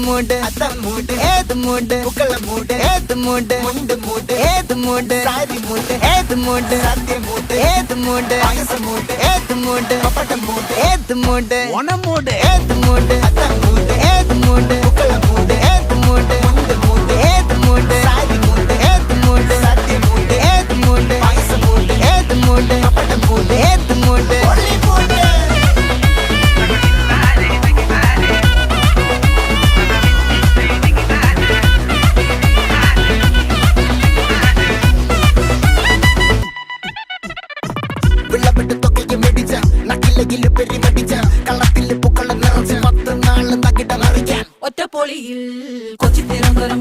மூடு அத மூடு ஏது மூடு புக்கல மூடு ஏது மூடு முண்டு மூடு ஏது மூடு சாரி மூடு ஏது மூடு சத்திய மூடு ஏது மூடு ஆயச மூடு ஏது மூடு பப்பட்ட மூடு ஏது மூடு ஒன மூடு ஏது மூடு அத மூடு ஏது மூடு புக்கல மூடு ஏது மூடு முண்டு மூடு ஏது மூடு சாரி மூடு ஏது மூடு சத்திய மூடு ஏது மூடு ஆயச மூடு ஏது மூடு பப்பட்ட மூடு ஏது மூடு ஒளி மூடு വിളവിട്ട് തൊക്കയ്ക്ക് മെടിച്ച നക്കിലയിൽ പെരിമടിച്ച കള്ളത്തിൽ പൂക്കളം നിറച്ച് 10 നാൾ തകിട നിറയ്ക്കാൻ ഒറ്റപ്പൊളിയിൽ കൊച്ചി തിരുവനന്തപുരം